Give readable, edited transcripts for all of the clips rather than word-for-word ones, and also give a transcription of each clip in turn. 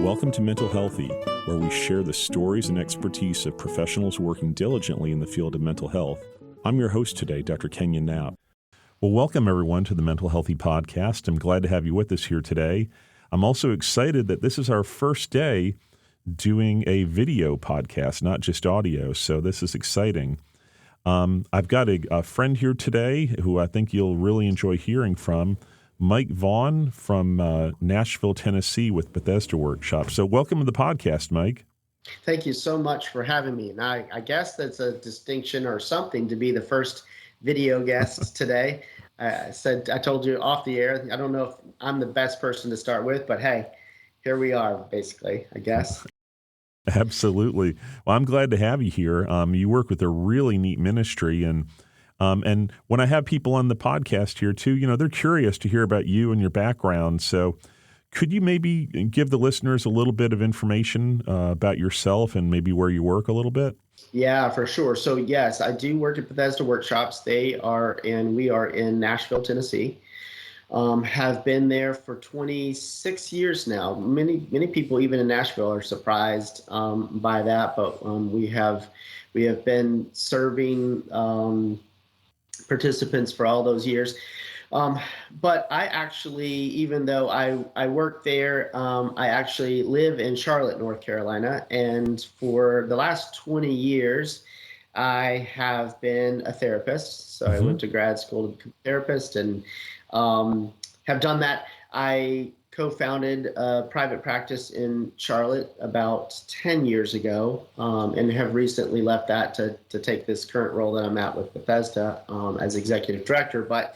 Welcome to Mental Healthy, where we share the stories and expertise of professionals working diligently in the field of mental health. I'm your host today, Dr. Kenyon Knapp. Well, welcome everyone to the Mental Healthy Podcast. I'm glad to have you with us here today. I'm also excited that this is our first day doing a video podcast, not just audio, so this is exciting. I've got a friend here today who I think you'll really enjoy hearing from, Mike Vaughn from Nashville, Tennessee with Bethesda Workshop. So welcome to the podcast, Mike. Thank you so much for having me. And I guess that's a distinction or something to be the first video guest today. I told you off the air, I don't know if I'm the best person to start with, but hey, here we are, basically, I guess. Absolutely. Well, I'm glad to have you here. You work with a really neat ministry, and when I have people on the podcast here too, they're curious to hear about you and your background. So could you maybe give the listeners a little bit of information about yourself and maybe where you work a little bit? Yeah, for sure. So yes, I do work at Bethesda Workshops. We are in Nashville, Tennessee. Have been there for 26 years now. Many people, even in Nashville, are surprised by that. But we have been serving participants for all those years. But I actually, even though I work there, I actually live in Charlotte, North Carolina. And for the last 20 years, I have been a therapist. So I went to grad school to become a therapist and have done that. I co-founded a private practice in Charlotte about 10 years ago and have recently left that to take this current role that I'm at with Bethesda as executive director. But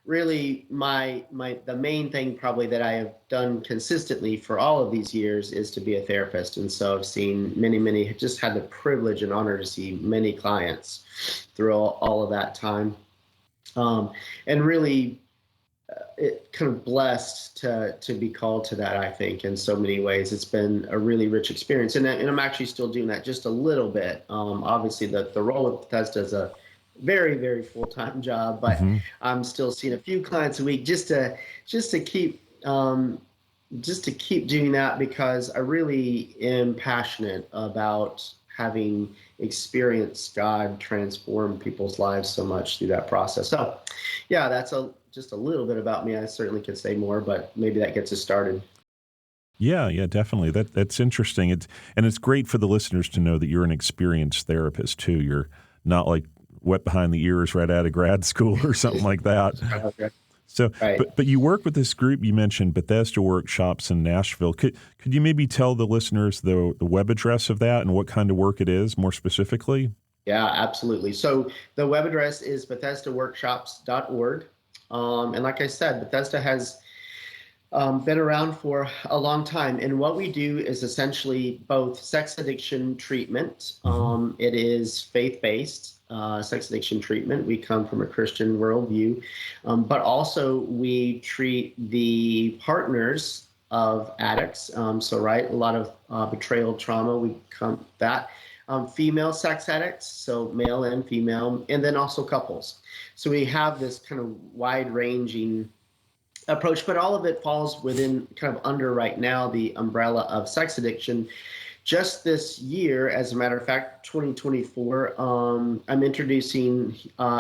really, the main thing probably that I have done consistently for all of these years is to be a therapist. And so I've seen many, just had the privilege and honor to see many clients through all of that time. And really, it kind of blessed to be called to that, I think, in so many ways. It's been a really rich experience. And I'm actually still doing that just a little bit. Obviously, the role of Bethesda is a very, very full-time job, but I'm still seeing a few clients a week just to keep doing that, because I really am passionate about having experienced God transform people's lives so much through that process. So yeah, that's just a little bit about me. I certainly could say more, but maybe that gets us started. Yeah, definitely. That's interesting. It's great for the listeners to know that you're an experienced therapist too. You're not like wet behind the ears right out of grad school or something like that. Okay. So, Right. but you work with this group. You mentioned Bethesda Workshops in Nashville. Could you maybe tell the listeners the web address of that and what kind of work it is more specifically? Yeah, absolutely. So the web address is BethesdaWorkshops.org. And like I said, Bethesda has been around for a long time. And what we do is essentially both sex addiction treatment. It is faith-based sex addiction treatment. We come from a Christian worldview, but also we treat the partners of addicts. A lot of betrayal trauma, we come that. Female sex addicts, so male and female, and then also couples. So we have this kind of wide-ranging approach, but all of it falls within kind of under right now the umbrella of sex addiction. Just this year, as a matter of fact, 2024, I'm introducing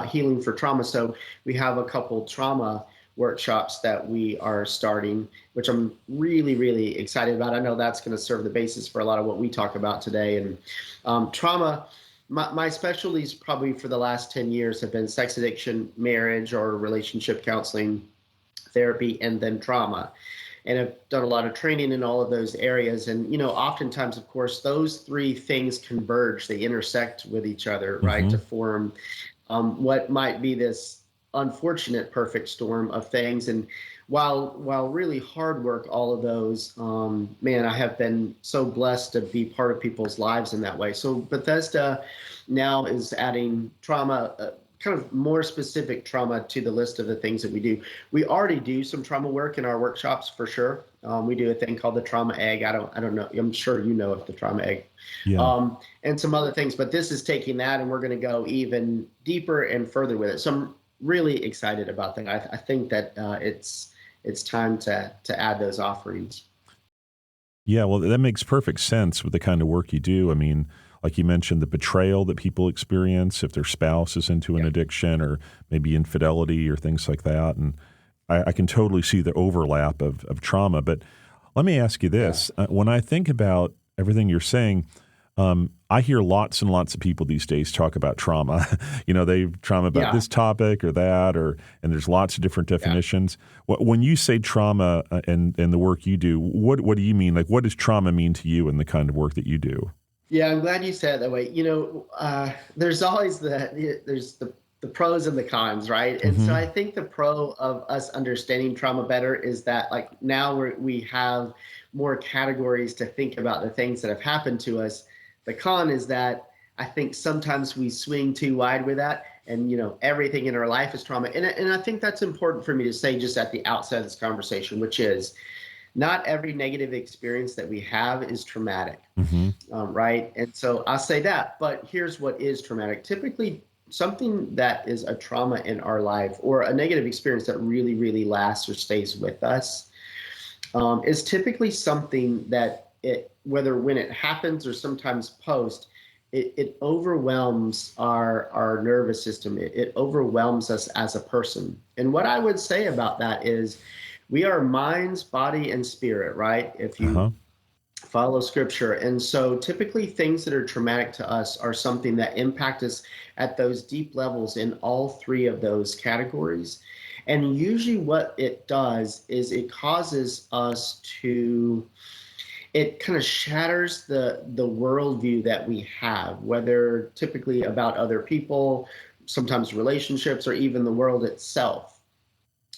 healing for trauma. So we have a couple trauma workshops that we are starting, which I'm really, really excited about. I know that's going to serve the basis for a lot of what we talk about today. And trauma, my specialties probably for the last 10 years have been sex addiction, marriage or relationship counseling, therapy, and then trauma. And I've done a lot of training in all of those areas. And, oftentimes, of course, those three things converge, they intersect with each other, right, to form what might be this unfortunate perfect storm of things. And while really hard work, all of those, I have been so blessed to be part of people's lives in that way. So Bethesda now is adding trauma, kind of more specific trauma to the list of the things that we do. We already do some trauma work in our workshops for sure. We do a thing called the trauma egg. I don't know. I'm sure you know of the trauma egg. Yeah. And some other things, but this is taking that and we're going to go even deeper and further with it. So I'm really excited about that. I think that it's time to add those offerings. Yeah, well, that makes perfect sense with the kind of work you do. I mean, like you mentioned, the betrayal that people experience if their spouse is into an Yeah. addiction or maybe infidelity or things like that. And I can totally see the overlap of trauma. But let me ask you Yeah. this. When I think about everything you're saying, I hear lots and lots of people these days talk about trauma. They trauma about Yeah. this topic or that, and there's lots of different Yeah. definitions. When you say trauma and the work you do, what do you mean? Like, what does trauma mean to you in the kind of work that you do? Yeah, I'm glad you said it that way. There's always the pros and the cons, right? And so Hmm. I think the pro of us understanding trauma better is that like now we have more categories to think about the things that have happened to us. The con is that I think sometimes we swing too wide with that, and everything in our life is trauma. And I think that's important for me to say just at the outset of this conversation, which is not every negative experience that we have is traumatic. Hmm. Right? And so I'll say that. But here's what is traumatic. Typically, something that is a trauma in our life or a negative experience that really, really lasts or stays with us is typically something that whether when it happens or sometimes post, it overwhelms our nervous system. It overwhelms us as a person. And what I would say about that is we are minds, body, and spirit, right? If you Uh-huh. follow scripture. And so typically things that are traumatic to us are something that impact us at those deep levels in all three of those categories. And usually what it does is it causes us to, it kind of shatters the worldview that we have, whether typically about other people, sometimes relationships, or even the world itself.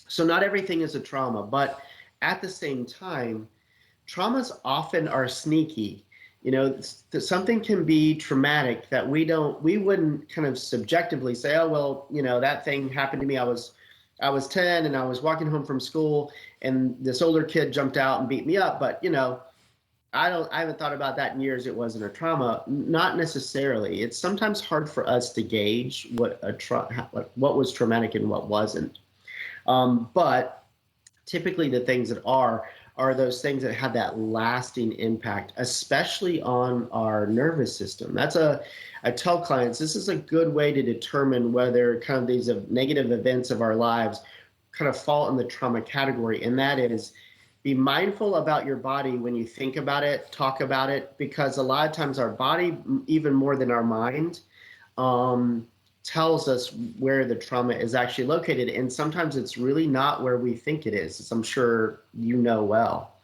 So not everything is a trauma, but at the same time, traumas often are sneaky. Something can be traumatic that we wouldn't kind of subjectively say, oh, well, that thing happened to me. I was 10 and I was walking home from school and this older kid jumped out and beat me up. But, I haven't thought about that in years. It wasn't a trauma. Not necessarily. It's sometimes hard for us to gauge what was traumatic and what wasn't. But typically the things that are those things that have that lasting impact, especially on our nervous system. I tell clients, this is a good way to determine whether kind of these negative events of our lives kind of fall in the trauma category. And that is, be mindful about your body when you think about it, talk about it, because a lot of times our body, even more than our mind, um, tells us where the trauma is actually located. And sometimes it's really not where we think it is, as I'm sure you know well.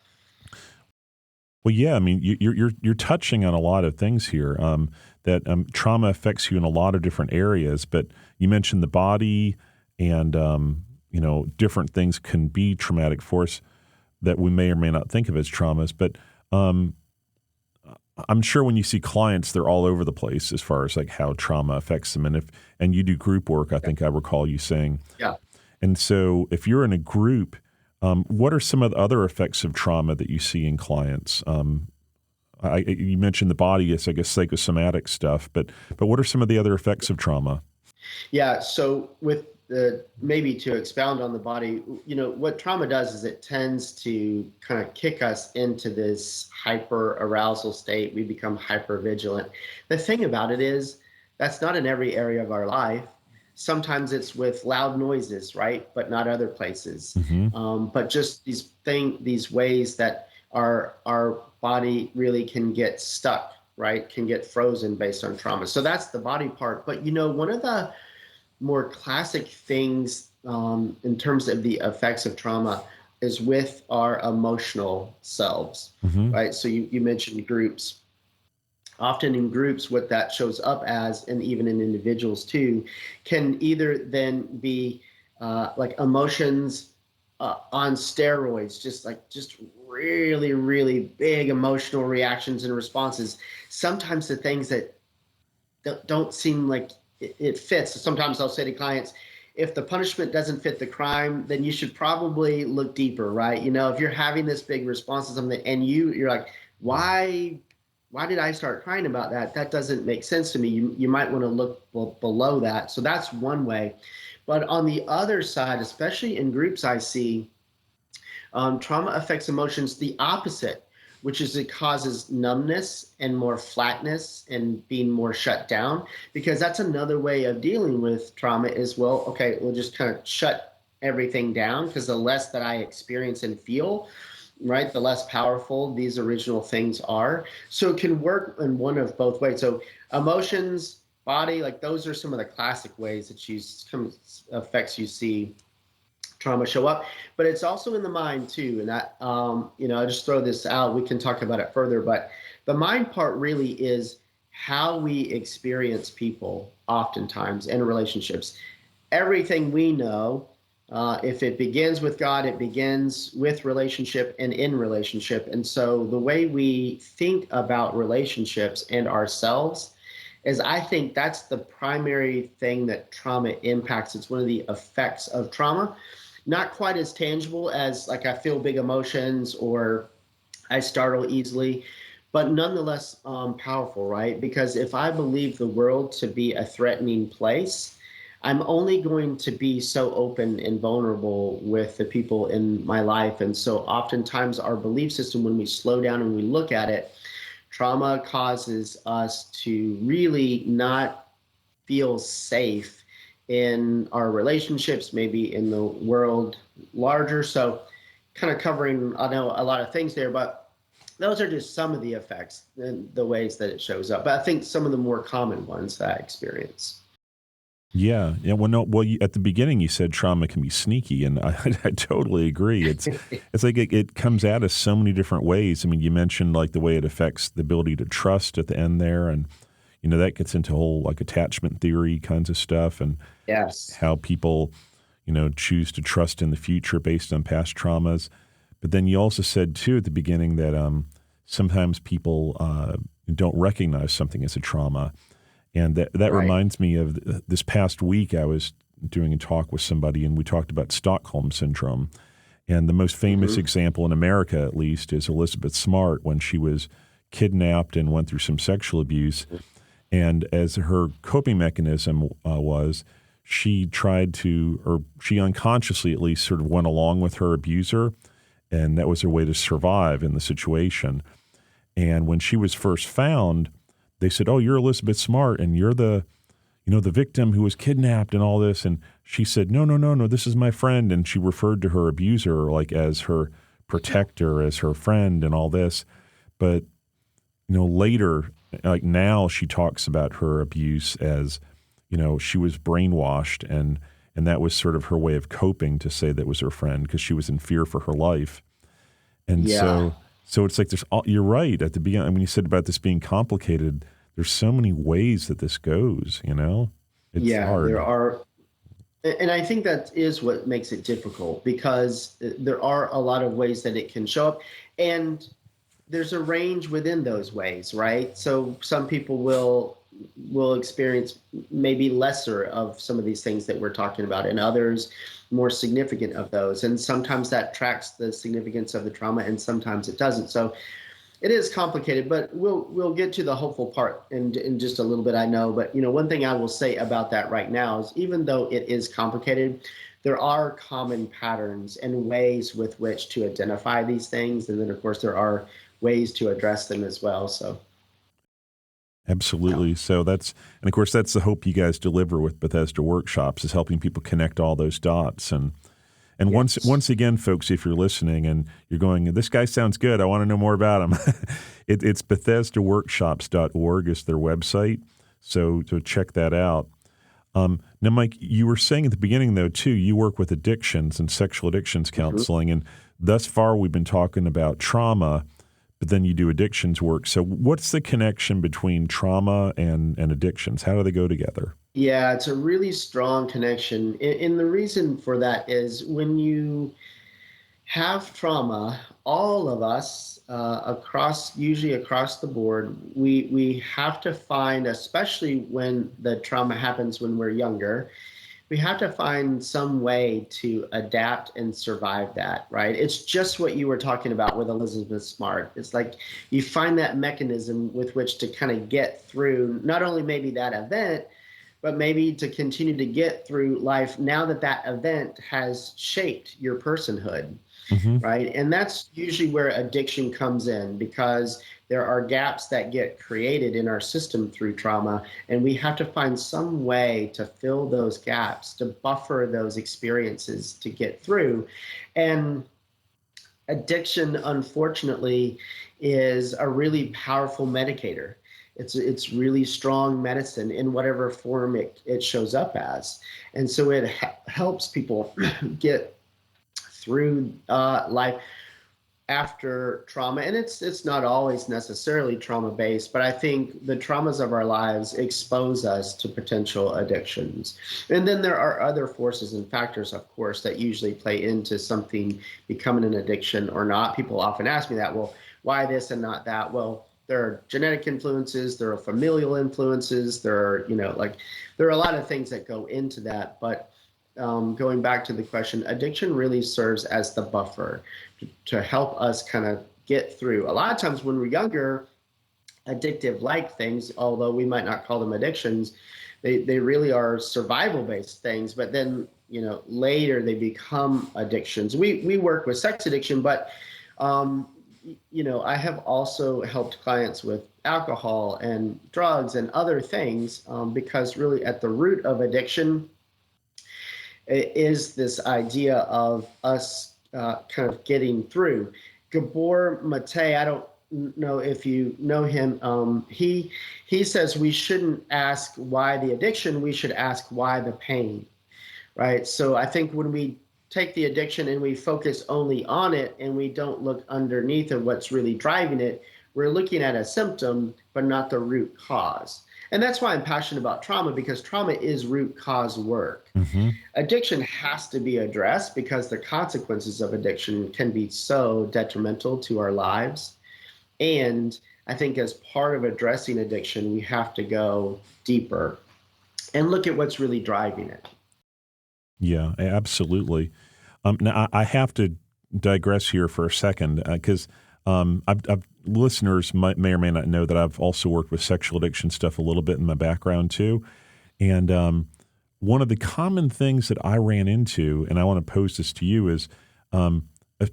Well, yeah, I mean, you're touching on a lot of things here. That trauma affects you in a lot of different areas, but you mentioned the body, and different things can be traumatic for us that we may or may not think of as traumas. But um, I'm sure when you see clients, they're all over the place as far as like how trauma affects them. And you do group work, I think I recall you saying. Yeah. And so if you're in a group, what are some of the other effects of trauma that you see in clients? You mentioned the body, it's I guess psychosomatic stuff, but what are some of the other effects of trauma? Yeah. So with maybe to expound on the body, what trauma does is it tends to kind of kick us into this hyper arousal state. We become hyper vigilant. The thing about it is that's not in every area of our life. Sometimes it's with loud noises, right? But not other places. Hmm. But just these ways that our body really can get stuck, right? Can get frozen based on trauma. So that's the body part. But one of the more classic things in terms of the effects of trauma is with our emotional selves, Hmm. right? So you mentioned groups. Often in groups, what that shows up as, and even in individuals too, can either then be like emotions on steroids, just really, really big emotional reactions and responses. Sometimes the things that don't seem like it fits. Sometimes I'll say to clients, if the punishment doesn't fit the crime, then you should probably look deeper, right? If you're having this big response to something and you're like, why did I start crying about that? That doesn't make sense to me. You might want to look below that. So that's one way. But on the other side, especially in groups I see, trauma affects emotions the opposite, which is it causes numbness and more flatness and being more shut down, because that's another way of dealing with trauma is, well, okay, we'll just kind of shut everything down, because the less that I experience and feel, right, the less powerful these original things are. So it can work in one of both ways. So emotions, body, like those are some of the classic ways that some effects you see trauma show up. But it's also in the mind too. And that, I just throw this out. We can talk about it further, but the mind part really is how we experience people oftentimes in relationships. Everything we know, if it begins with God, it begins with relationship and in relationship. And so the way we think about relationships and ourselves is, I think that's the primary thing that trauma impacts. It's one of the effects of trauma. Not quite as tangible as like I feel big emotions or I startle easily, but nonetheless powerful, right? Because if I believe the world to be a threatening place, I'm only going to be so open and vulnerable with the people in my life. And so oftentimes our belief system, when we slow down and we look at it, trauma causes us to really not feel safe in our relationships, maybe in the world larger. So kind of covering, I know, a lot of things there, but those are just some of the effects and the ways that it shows up. But I think some of the more common ones that I experience. Yeah. Yeah. Well, no. Well, at the beginning, you said trauma can be sneaky, and I totally agree. It's like it comes at us so many different ways. I mean, you mentioned like the way it affects the ability to trust at the end there, and that gets into whole like attachment theory kinds of stuff, and Yes. how people choose to trust in the future based on past traumas. But then you also said too at the beginning that sometimes people don't recognize something as a trauma. And that Right. reminds me of this past week. I was doing a talk with somebody, and we talked about Stockholm Syndrome. And the most famous example in America, at least, is Elizabeth Smart when she was kidnapped and went through some sexual abuse. And as her coping mechanism was, she tried to, or she unconsciously at least sort of went along with her abuser. And that was her way to survive in the situation. And when she was first found, they said, "Oh, you're Elizabeth Smart, and you're the victim who was kidnapped and all this." And she said, "No, this is my friend." And she referred to her abuser like as her protector, as her friend, and all this. But later, like now, she talks about her abuse as, she was brainwashed, and that was sort of her way of coping, to say that was her friend because she was in fear for her life. And Yeah. so it's like you're right at the beginning. I mean, you said about this being complicated. There's so many ways that this goes, It's Yeah, hard. there are. And I think that is what makes it difficult, because there are a lot of ways that it can show up. And there's a range within those ways, right? So some people will experience maybe lesser of some of these things that we're talking about, and others more significant of those. And sometimes that tracks the significance of the trauma, and sometimes it doesn't. So it is complicated, but we'll get to the hopeful part in just a little bit, I know. But one thing I will say about that right now is, even though it is complicated, there are common patterns and ways with which to identify these things, and then of course there are ways to address them as well. So Absolutely. So and of course, that's the hope you guys deliver with Bethesda Workshops, is helping people connect all those dots. And yes. once again, folks, if you're listening and you're going, "This guy sounds good, I want to know more about him," it's BethesdaWorkshops.org is their website. So check that out. Now, Mike, you were saying at the beginning, though, too, you work with addictions and sexual addictions counseling. And thus far, we've been talking about trauma, but then you do addictions work. So what's the connection between trauma and addictions? How do they go together? Yeah, it's a really strong connection. And the reason for that is, when you have trauma, all of us usually across the board, we have to find, especially when the trauma happens when we're younger, we have to find some way to adapt and survive that, right? It's just what you were talking about with Elizabeth Smart. It's like you find that mechanism with which to kind of get through not only maybe that event, but maybe to continue to get through life now that that event has shaped your personhood. Hmm. right? And that's usually where addiction comes in, because there are gaps that get created in our system through trauma, and we have to find some way to fill those gaps, to buffer those experiences to get through. And addiction, unfortunately, is a really powerful medicator. It's really strong medicine in whatever form it shows up as. And so it helps people get through life after trauma. And it's not always necessarily trauma based, but I think the traumas of our lives expose us to potential addictions. And then there are other forces and factors, of course, that usually play into something becoming an addiction or not. People often ask me that, well, why this and not that? Well, there are genetic influences, there are familial influences, there are, there are a lot of things that go into that. But going back to the question, addiction really serves as the buffer to help us kind of get through. A lot of times when we're younger, addictive like things, although we might not call them addictions, they really are survival based things. But then, later they become addictions. We work with sex addiction, but I have also helped clients with alcohol and drugs and other things, because really at the root of addiction is this idea of us kind of getting through. Gabor Mate, I don't know if you know him. He says we shouldn't ask why the addiction, we should ask why the pain, right? So I think when we take the addiction and we focus only on it and we don't look underneath of what's really driving it, we're looking at a symptom, but not the root cause. And that's why I'm passionate about trauma, because trauma is root cause work. Hmm. Addiction has to be addressed because the consequences of addiction can be so detrimental to our lives. And I think as part of addressing addiction, we have to go deeper and look at what's really driving it. Yeah, absolutely. Now, I have to digress here for a second because listeners may or may not know that I've also worked with sexual addiction stuff a little bit in my background too. And one of the common things that I ran into, and I want to pose this to you, is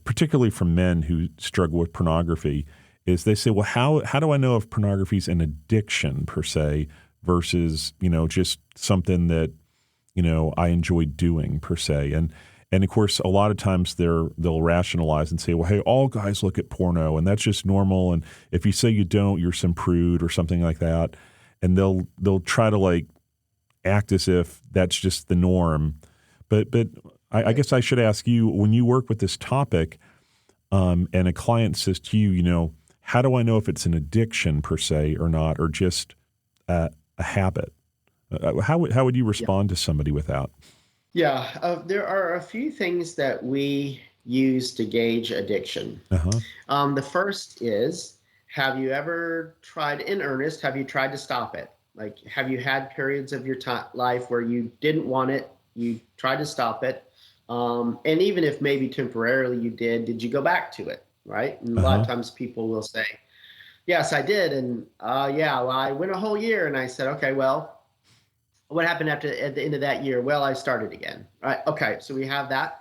particularly from men who struggle with pornography, is they say, well, how do I know if pornography is an addiction per se versus, just something that, I enjoy doing per se. And of course, a lot of times they'll rationalize and say, well, hey, all guys look at porno and that's just normal. And if you say you don't, you're some prude or something like that. And they'll try to like act as if that's just the norm. But I guess I should ask you, when you work with this topic, and a client says to you, how do I know if it's an addiction per se or not, or just a habit? How would you respond to somebody with that? Yeah, there are a few things that we use to gauge addiction. Uh-huh. The first is, have you ever tried in earnest? Have you tried to stop it? Like, have you had periods of your life where you didn't want it, you tried to stop it, and even if maybe temporarily you did you go back to it, right? And a lot Uh-huh. of times people will say, yes, I did, and yeah, well, I went a whole year, and I said, okay, well, what happened at the end of that year? Well, I started again. Right. Okay. So we have that.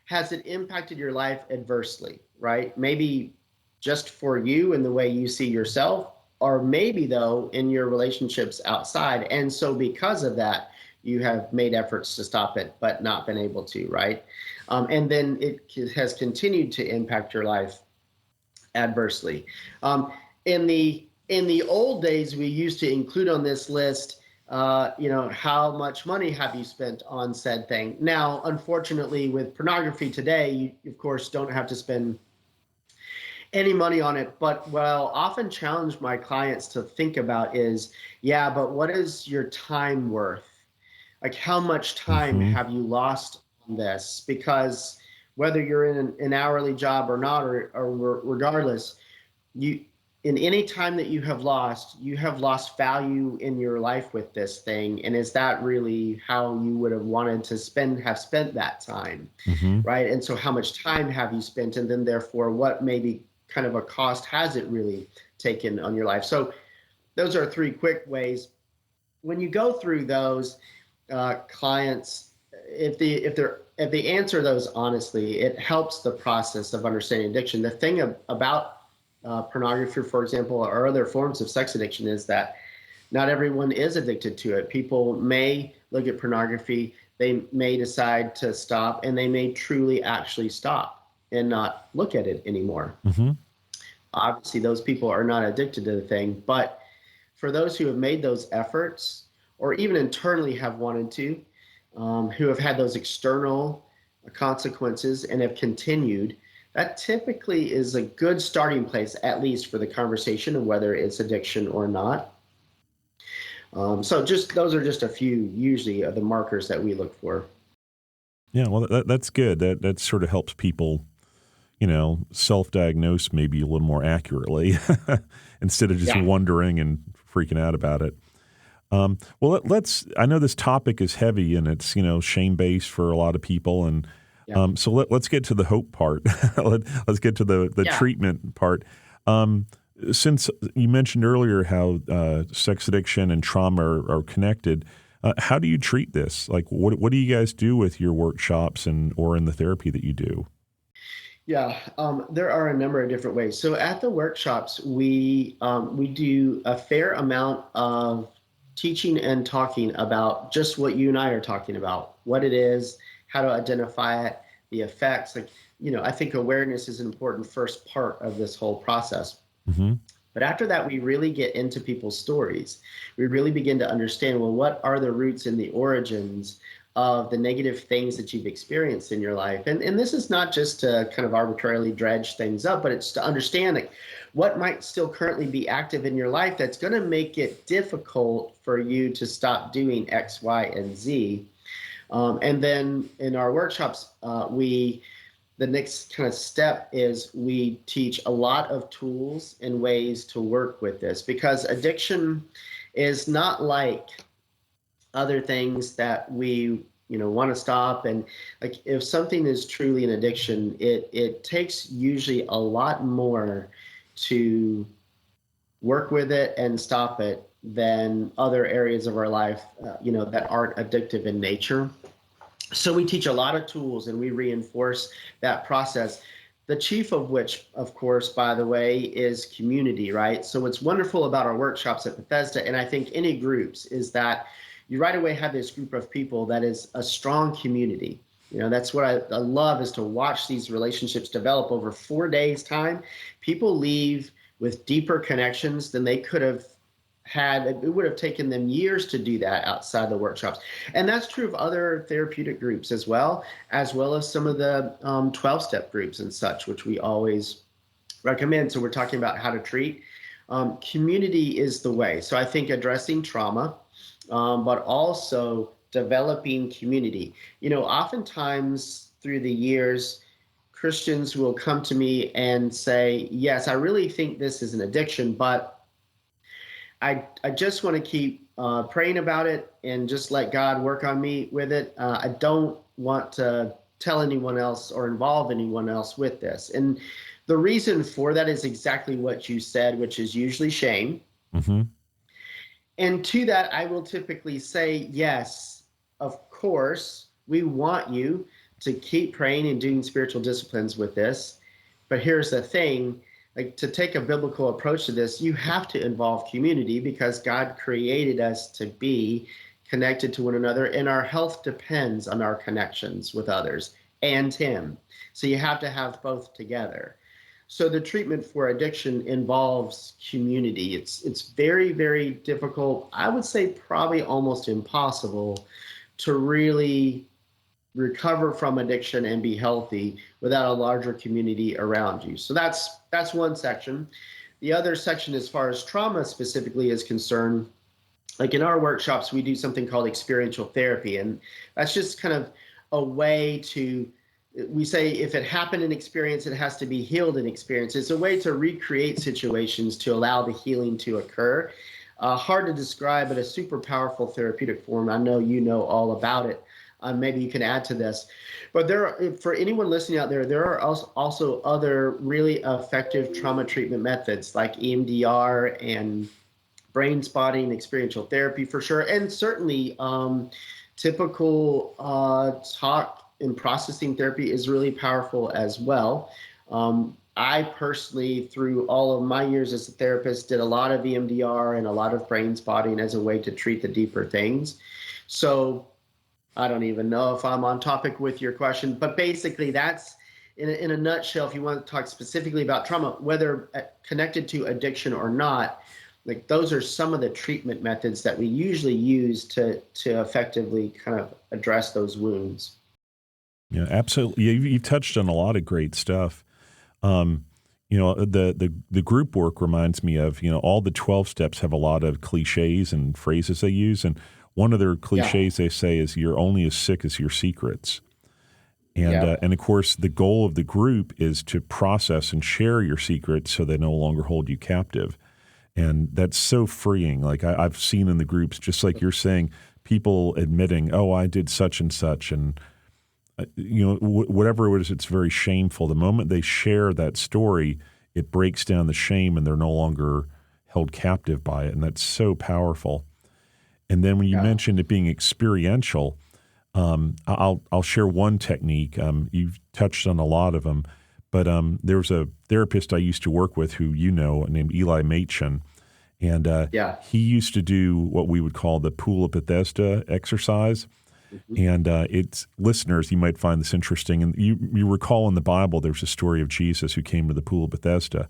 Has it impacted your life adversely? Right. Maybe just for you and the way you see yourself, or maybe though in your relationships outside. And so because of that, you have made efforts to stop it, but not been able to. Right. And then it has continued to impact your life adversely. In the old days, we used to include on this list, how much money have you spent on said thing? Now, unfortunately, with pornography today, you of course don't have to spend any money on it. But what I'll often challenge my clients to think about is, yeah, but what is your time worth? Like, how much time Mm-hmm. have you lost on this? Because whether you're in an hourly job or not, or regardless, you in any time that you have lost value in your life with this thing. And is that really how you would have wanted to have spent that time? Mm-hmm. Right. And so how much time have you spent? And then therefore, what maybe kind of a cost has it really taken on your life? So those are three quick ways. When you go through those, clients if they answer those honestly, it helps the process of understanding addiction. The thing about pornography, for example, or other forms of sex addiction is that not everyone is addicted to it. People may look at pornography, they may decide to stop, and they may truly actually stop and not look at it anymore. Mm-hmm. Obviously, those people are not addicted to the thing, but for those who have made those efforts, or even internally have wanted to, who have had those external consequences and have continued, that typically is a good starting place, at least for the conversation of whether it's addiction or not. So just those are just a few usually of the markers that we look for. Yeah, well, that's good. That sort of helps people, self-diagnose maybe a little more accurately instead of just wondering and freaking out about it. Well, I know this topic is heavy and it's, shame-based for a lot of people. And so let's get to the hope part. Let's get to the treatment part. Since you mentioned earlier how sex addiction and trauma are connected, how do you treat this? Like, what do you guys do with your workshops or in the therapy that you do? Yeah, there are a number of different ways. So at the workshops, we do a fair amount of teaching and talking about just what you and I are talking about, what it is, how to identify it, the effects. I think awareness is an important first part of this whole process. Mm-hmm. But after that, we really get into people's stories. We really begin to understand, well, what are the roots and the origins of the negative things that you've experienced in your life? And this is not just to kind of arbitrarily dredge things up, but it's to understand like what might still currently be active in your life that's going to make it difficult for you to stop doing X, Y, and Z. And then in our workshops, the next kind of step is we teach a lot of tools and ways to work with this, because addiction is not like other things that we want to stop. And like if something is truly an addiction, it takes usually a lot more to work with it and stop it than other areas of our life that aren't addictive in nature. So we teach a lot of tools and we reinforce that process. The chief of which, of course, by the way, is community, right? So what's wonderful about our workshops at Bethesda, and I think any groups, is that you right away have this group of people that is a strong community. That's what I love, is to watch these relationships develop over 4 days' time. People leave with deeper connections than they could have had. It would have taken them years to do that outside the workshops. And that's true of other therapeutic groups as well as some of the 12-step groups and such, which we always recommend. So we're talking about how to treat. Community is the way. So I think addressing trauma, but also developing community. Oftentimes through the years, Christians will come to me and say, yes, I really think this is an addiction, but I just want to keep praying about it and just let God work on me with it. I don't want to tell anyone else or involve anyone else with this. And the reason for that is exactly what you said, which is usually shame. Mm-hmm. And to that, I will typically say, yes, of course, we want you to keep praying and doing spiritual disciplines with this. But here's the thing. Like, to take a biblical approach to this, you have to involve community, because God created us to be connected to one another, and our health depends on our connections with others and Him. So you have to have both together. So the treatment for addiction involves community. It's very, very difficult. I would say probably almost impossible to really recover from addiction and be healthy without a larger community around you. So that's one section. The other section, as far as trauma specifically is concerned, like in our workshops, we do something called experiential therapy. And that's just kind of a way to, we say if it happened in experience, it has to be healed in experience. It's a way to recreate situations to allow the healing to occur. Hard to describe, but a super powerful therapeutic form. I know you know all about it. Maybe you can add to this. But for anyone listening out there, there are also other really effective trauma treatment methods like EMDR and brain spotting, experiential therapy for sure, and certainly typical talk in processing therapy is really powerful as well. I personally, through all of my years as a therapist, did a lot of EMDR and a lot of brain spotting as a way to treat the deeper things. So I don't even know if I'm on topic with your question, but basically that's in a nutshell. If you want to talk specifically about trauma, whether connected to addiction or not, like those are some of the treatment methods that we usually use to effectively kind of address those wounds. Yeah, absolutely. You've touched on a lot of great stuff. The group work reminds me of, all the 12 steps have a lot of cliches and phrases they use. And one of their cliches they say is you're only as sick as your secrets. And of course, the goal of the group is to process and share your secrets so they no longer hold you captive. And that's so freeing. Like I've seen in the groups, just like you're saying, people admitting, oh, I did such and such. And, whatever it is, it's very shameful. The moment they share that story, it breaks down the shame and they're no longer held captive by it. And that's so powerful. And then when you mentioned it being experiential, I'll share one technique. You've touched on a lot of them, but there was a therapist I used to work with who named Eli Machen, and he used to do what we would call the Pool of Bethesda exercise. Mm-hmm. And it's listeners, you might find this interesting. And you recall in the Bible, there's a story of Jesus who came to the Pool of Bethesda,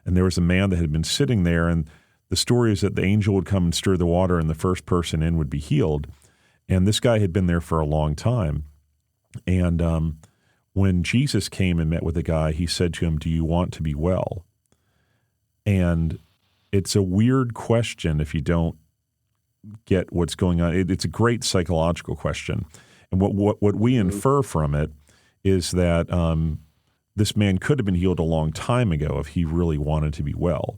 and there was a man that had been sitting there, and the story is that the angel would come and stir the water, and the first person in would be healed. And this guy had been there for a long time. And when Jesus came and met with the guy, he said to him, "Do you want to be well?" And it's a weird question if you don't get what's going on. It's a great psychological question. And what we infer from it is that this man could have been healed a long time ago if he really wanted to be well.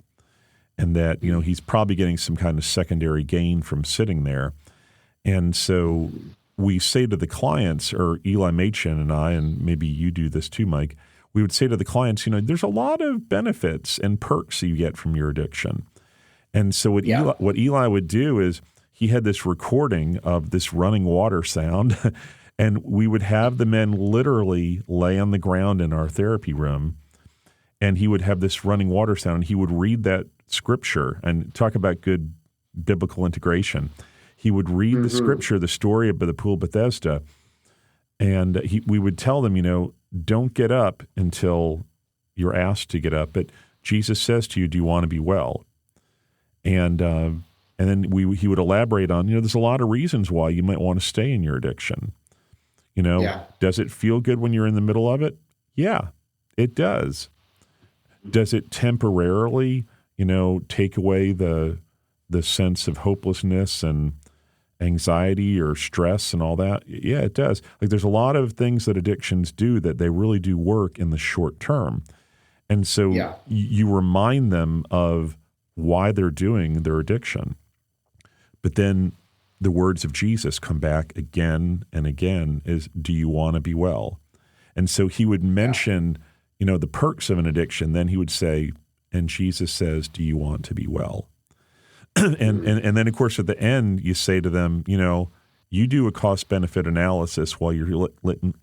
And that, he's probably getting some kind of secondary gain from sitting there. And so we say to the clients, or Eli Machen and I, and maybe you do this too, Mike, we would say to the clients, there's a lot of benefits and perks you get from your addiction. And so what Eli would do is he had this recording of this running water sound, and we would have the men literally lay on the ground in our therapy room, and he would have this running water sound, and he would read that scripture and talk about good biblical integration. He would read the scripture, the story of the Pool of Bethesda, and we would tell them, don't get up until you're asked to get up. But Jesus says to you, do you want to be well? And then he would elaborate on, there's a lot of reasons why you might want to stay in your addiction. Does it feel good when you're in the middle of it? Yeah, it does. Does it temporarily, take away the sense of hopelessness and anxiety or stress and all that? Yeah, it does. Like there's a lot of things that addictions do that they really do work in the short term. And so you remind them of why they're doing their addiction. But then the words of Jesus come back again and again is, do you want to be well? And so he would mention, the perks of an addiction. Then he would say, and Jesus says, do you want to be well? And then, of course, at the end, you say to them, you do a cost-benefit analysis while you're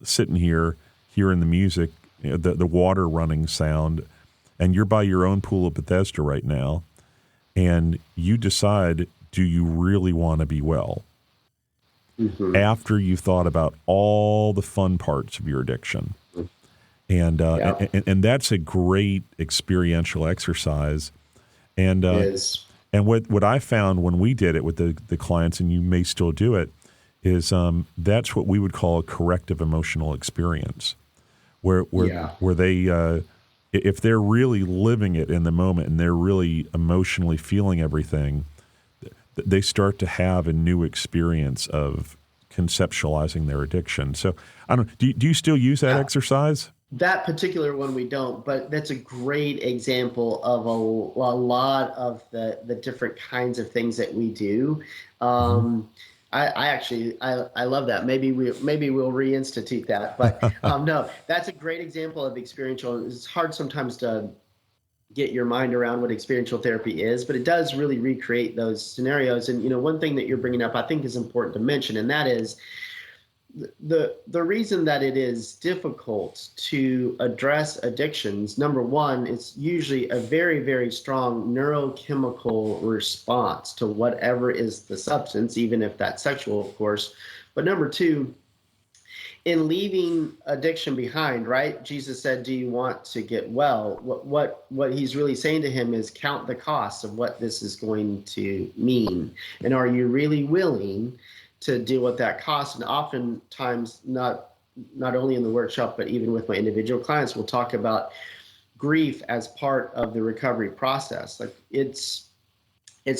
sitting here hearing the music, the water running sound, and you're by your own Pool of Bethesda right now, and you decide, do you really want to be well? Mm-hmm. After you've thought about all the fun parts of your addiction. And that's a great experiential exercise. And it is. And what I found when we did it with the clients, and you may still do it, is that's what we would call a corrective emotional experience, where they, if they're really living it in the moment and they're really emotionally feeling everything, they start to have a new experience of conceptualizing their addiction. So I don't. Do you still use that exercise? That particular one we don't, but that's a great example of a lot of the different kinds of things that we do. I actually love that. Maybe we'll reinstitute that. But no, that's a great example of experiential. It's hard sometimes to get your mind around what experiential therapy is, but it does really recreate those scenarios. And, one thing that you're bringing up, I think is important to mention, and that is the reason that it is difficult to address addictions. Number one, it's usually a very, very strong neurochemical response to whatever is the substance, even if that's sexual, of course. But number two, in leaving addiction behind, right? Jesus said, "Do you want to get well?" What he's really saying to him is, count the cost of what this is going to mean, and are you really willing to deal with that cost? And oftentimes, not only in the workshop, but even with my individual clients, we'll talk about grief as part of the recovery process. Like it's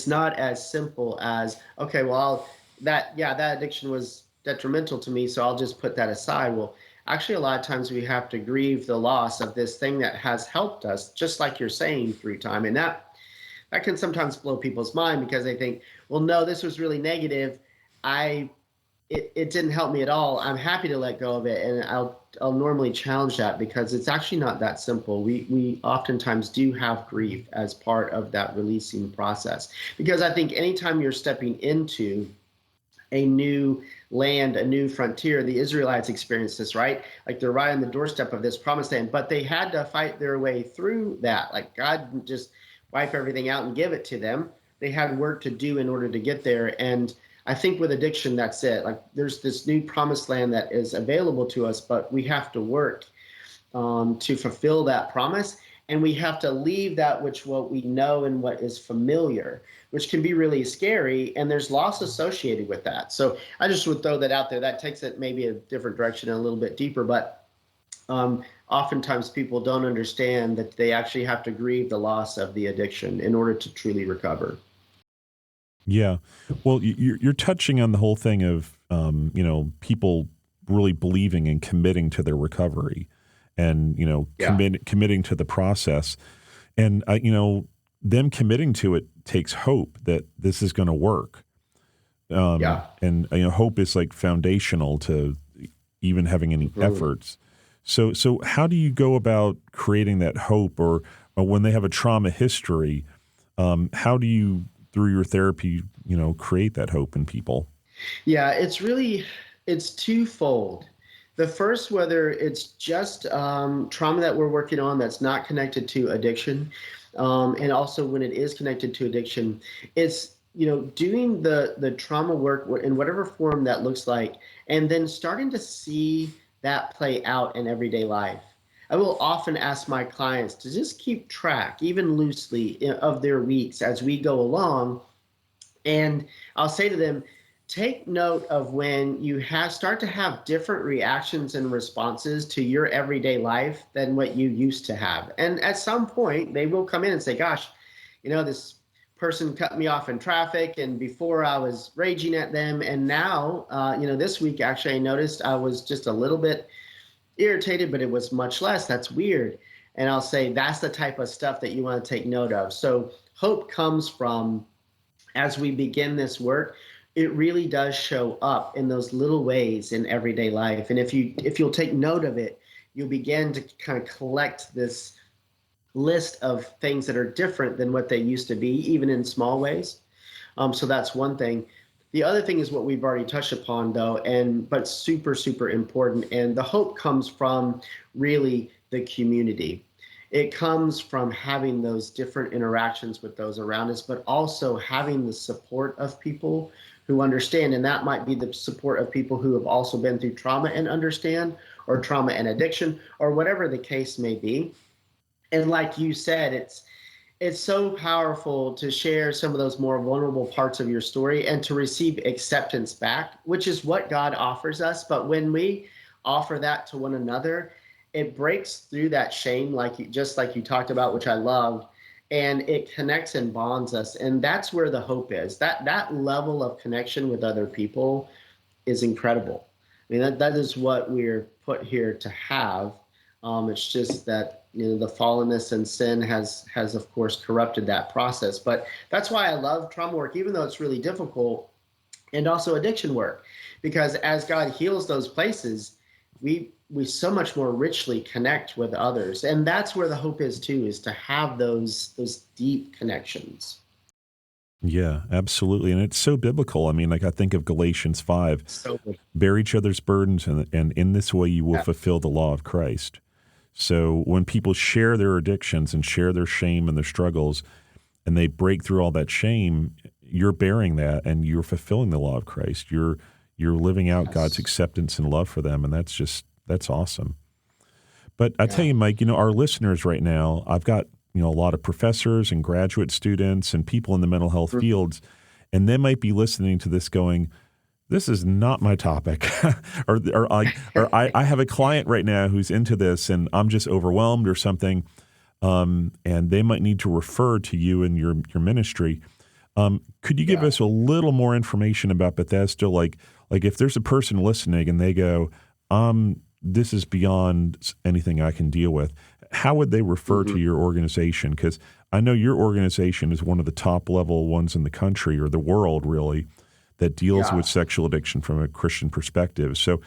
not as simple as, okay, well, that addiction was detrimental to me, so I'll just put that aside. Well, actually, a lot of times we have to grieve the loss of this thing that has helped us, just like you're saying, through time. And that can sometimes blow people's mind, because they think, well, no, this was really negative. It didn't help me at all. I'm happy to let go of it. And I'll normally challenge that, because it's actually not that simple. We oftentimes do have grief as part of that releasing process, because I think anytime you're stepping into a new land, a new frontier, the Israelites experienced this, right? Like they're right on the doorstep of this promised land, but they had to fight their way through that. Like God didn't just wipe everything out and give it to them. They had work to do in order to get there. And I think with addiction, that's it. Like there's this new promised land that is available to us, but we have to work to fulfill that promise. And we have to leave that what we know and what is familiar, which can be really scary. And there's loss associated with that. So I just would throw that out there. That takes it maybe a different direction and a little bit deeper. But oftentimes people don't understand that they actually have to grieve the loss of the addiction in order to truly recover. Yeah. Well, you're touching on the whole thing of, people really believing and committing to their recovery and, committing to the process. And, them committing to it takes hope that this is going to work. And, hope is like foundational to even having any efforts. So how do you go about creating that hope, or when they have a trauma history, how do you, through your therapy, create that hope in people? Yeah, it's twofold. The first, whether it's just trauma that we're working on that's not connected to addiction, and also when it is connected to addiction, it's doing the trauma work in whatever form that looks like, and then starting to see that play out in everyday life. I will often ask my clients to just keep track, even loosely, of their weeks as we go along. And I'll say to them, take note of when you start to have different reactions and responses to your everyday life than what you used to have. And at some point, they will come in and say, gosh, this person cut me off in traffic, and before I was raging at them. And now, this week, actually, I noticed I was just a little bit irritated, but it was much less. That's weird. And I'll say, that's the type of stuff that you want to take note of. So hope comes from, as we begin this work, it really does show up in those little ways in everyday life. And if you'll take note of it, you'll begin to kind of collect this list of things that are different than what they used to be, even in small ways. So that's one thing. The other thing is what we've already touched upon, though, but super, super important. And the hope comes from really the community. It comes from having those different interactions with those around us, but also having the support of people who understand. And that might be the support of people who have also been through trauma and understand, or trauma and addiction, or whatever the case may be. And like you said, it's so powerful to share some of those more vulnerable parts of your story and to receive acceptance back, which is what God offers us. But when we offer that to one another, it breaks through that shame, just like you talked about, which I loved, and it connects and bonds us. And that's where the hope is. That level of connection with other people is incredible. I mean, that is what we're put here to have. It's just that the fallenness and sin has of course corrupted that process. But that's why I love trauma work, even though it's really difficult, and also addiction work, because as God heals those places, we so much more richly connect with others. And that's where the hope is too, is to have those deep connections. Yeah, absolutely. And it's so biblical. I mean, like I think of Galatians 5, So bear each other's burdens, and in this way you will yeah. fulfill the law of Christ. So when people share their addictions and share their shame and their struggles, and they break through all that shame, you're bearing that and you're fulfilling the law of Christ. You're living out God's Yes. acceptance and love for them, and that's awesome. But I tell Yeah. you, Mike, our listeners right now, I've got a lot of professors and graduate students and people in the mental health Mhm. fields, and they might be listening to this going, this is not my topic. or I have a client right now who's into this and I'm just overwhelmed or something. And they might need to refer to you and your ministry. Could you give Yeah. us a little more information about Bethesda? Like if there's a person listening and they go, this is beyond anything I can deal with, how would they refer Mhm. to your organization? Because I know your organization is one of the top level ones in the country or the world, really, that deals Yeah. with sexual addiction from a Christian perspective. So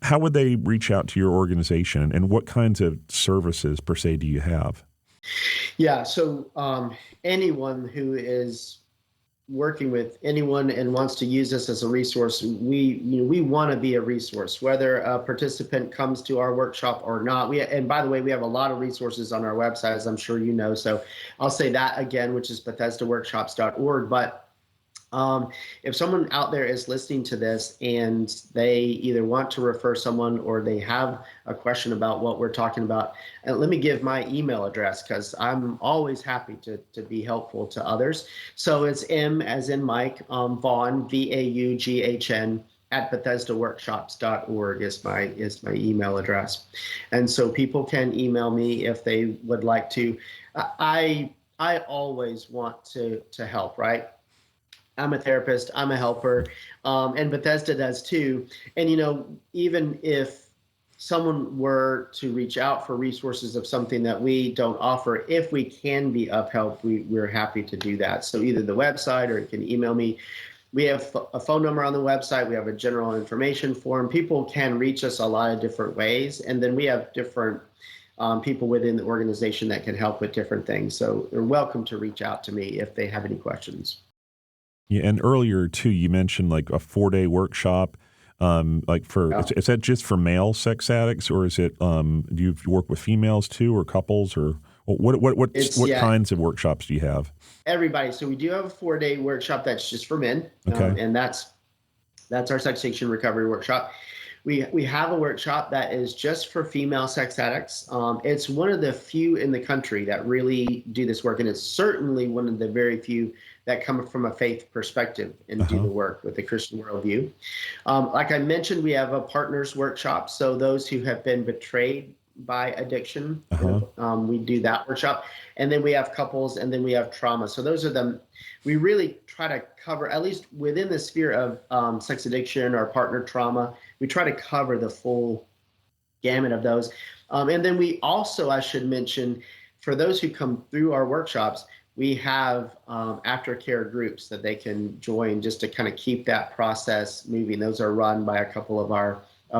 how would they reach out to your organization, and what kinds of services, per se, do you have? Yeah. So anyone who is working with anyone and wants to use this as a resource, we want to be a resource, whether a participant comes to our workshop or not. And by the way, we have a lot of resources on our website, as I'm sure you know. So I'll say that again, which is BethesdaWorkshops.org. But if someone out there is listening to this and they either want to refer someone or they have a question about what we're talking about, and let me give my email address because I'm always happy to be helpful to others. So it's M as in Mike, Vaughn, Vaughn, at BethesdaWorkshops.org is my email address. And so people can email me if they would like to. I always want to help, right? I'm a therapist, I'm a helper, and Bethesda does too. And even if someone were to reach out for resources of something that we don't offer, if we can be of help, we're happy to do that. So either the website or you can email me. We have a phone number on the website. We have a general information form. People can reach us a lot of different ways. And then we have different people within the organization that can help with different things. So they're welcome to reach out to me if they have any questions. Yeah, and earlier too, you mentioned like a 4-day workshop. Like Yeah. is that just for male sex addicts, or is it? Do you work with females too, or couples, or It's what yeah, kinds of workshops do you have? everybody. So we do have a 4-day workshop that's just for men, Okay. and that's our sex addiction recovery workshop. We have a workshop that is just for female sex addicts. It's one of the few in the country that really do this work, and it's certainly one of the very few that come from a faith perspective and do Uh-huh. the work with the Christian worldview. Like I mentioned, we have a partners workshop. So those who have been betrayed by addiction, Uh-huh. we do that workshop. And then we have couples, and then we have trauma. So those are the, we really try to cover, at least within the sphere of sex addiction or partner trauma, we try to cover the full gamut of those. And then we also, I should mention, for those who come through our workshops, we have aftercare groups that they can join just to kind of keep that process moving. Those are run by a couple of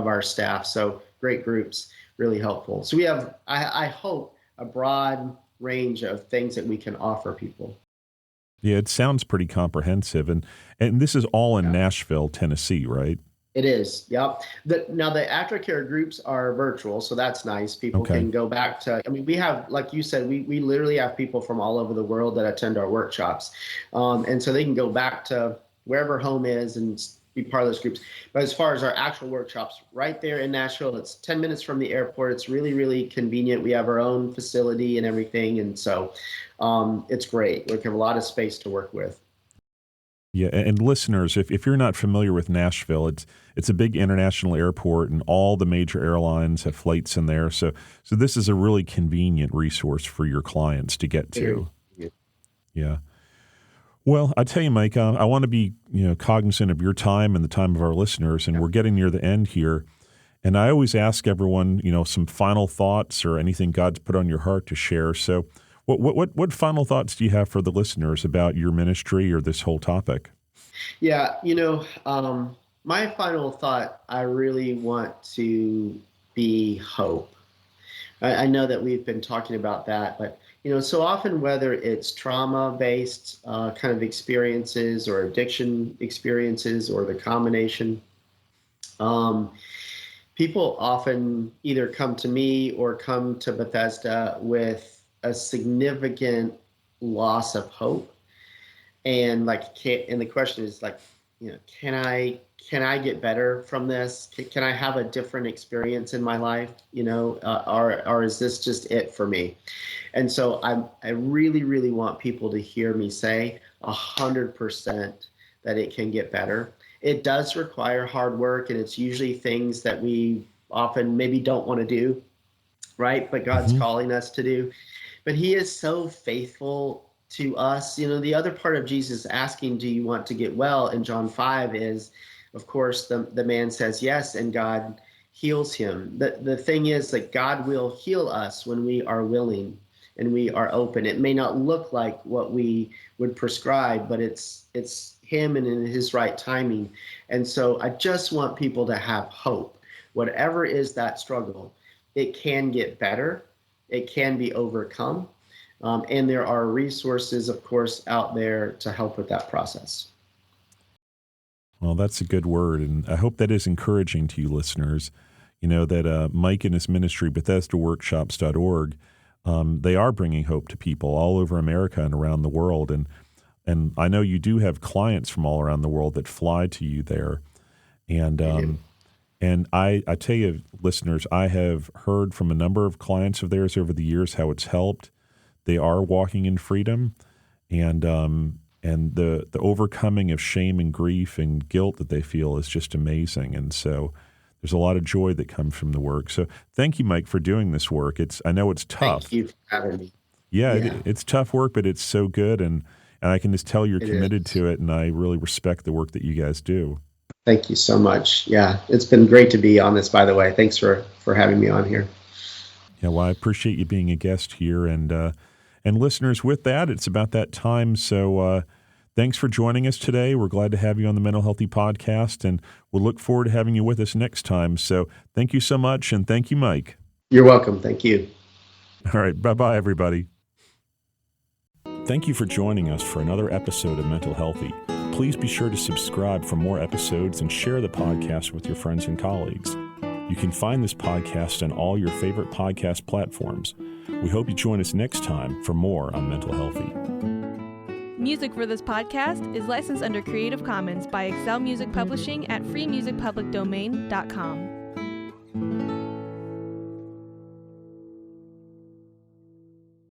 our staff. So great groups, really helpful. So we have, I hope, a broad range of things that we can offer people. Yeah, it sounds pretty comprehensive, and this is all in Yeah. Nashville, Tennessee, right? It is, yep. Now the aftercare groups are virtual, so that's nice. People Okay. can go back to, I mean, we have, like you said, we literally have people from all over the world that attend our workshops. And so they can go back to wherever home is and be part of those groups. But as far as our actual workshops, right there in Nashville, it's 10 minutes from the airport. It's really, really convenient. We have our own facility and everything. And so it's great. We have a lot of space to work with. Yeah, and listeners, if you're not familiar with Nashville, it's a big international airport, and all the major airlines have flights in there. So this is a really convenient resource for your clients to get to. Yeah. Well, I tell you, Mike, I want to be cognizant of your time and the time of our listeners, and we're getting near the end here. And I always ask everyone, some final thoughts or anything God's put on your heart to share. So, what final thoughts do you have for the listeners about your ministry or this whole topic? Yeah, my final thought, I really want to be hope. I know that we've been talking about that, but so often, whether it's trauma-based kind of experiences or addiction experiences or the combination, people often either come to me or come to Bethesda with a significant loss of hope, and and the question is can I get better from this? Can I have a different experience in my life? Or is this just it for me? And so I really, really want people to hear me say 100% that it can get better. It does require hard work, and it's usually things that we often maybe don't want to do, right? But God's calling us to do. But he is so faithful to us. The other part of Jesus asking, do you want to get well, in John 5 is, of course, the man says yes, and God heals him. The thing is that God will heal us when we are willing and we are open. It may not look like what we would prescribe, but it's him and in his right timing. And so I just want people to have hope. Whatever is that struggle, it can get better. It can be overcome. And there are resources, of course, out there to help with that process. Well, that's a good word, and I hope that is encouraging to you listeners. That Mike and his ministry, BethesdaWorkshops.org, they are bringing hope to people all over America and around the world. And I know you do have clients from all around the world that fly to you there. And I tell you, listeners, I have heard from a number of clients of theirs over the years how it's helped. They are walking in freedom, and the overcoming of shame and grief and guilt that they feel is just amazing. And so there's a lot of joy that comes from the work. So thank you, Mike, for doing this work. I know it's tough. Thank you for having me. Yeah. It's tough work, but it's so good, and I can just tell you're committed to it, and I really respect the work that you guys do. Thank you so much. Yeah, it's been great to be on this, by the way. Thanks for having me on here. Yeah, well, I appreciate you being a guest here, and listeners, with that, it's about that time. So thanks for joining us today. We're glad to have you on the Mental Healthy Podcast, and we'll look forward to having you with us next time. So thank you so much, and thank you, Mike. You're welcome. Thank you. All right. Bye-bye, everybody. Thank you for joining us for another episode of Mental Healthy. Please be sure to subscribe for more episodes and share the podcast with your friends and colleagues. You can find this podcast on all your favorite podcast platforms. We hope you join us next time for more on Mental Healthy. Music for this podcast is licensed under Creative Commons by Excel Music Publishing at freemusicpublicdomain.com.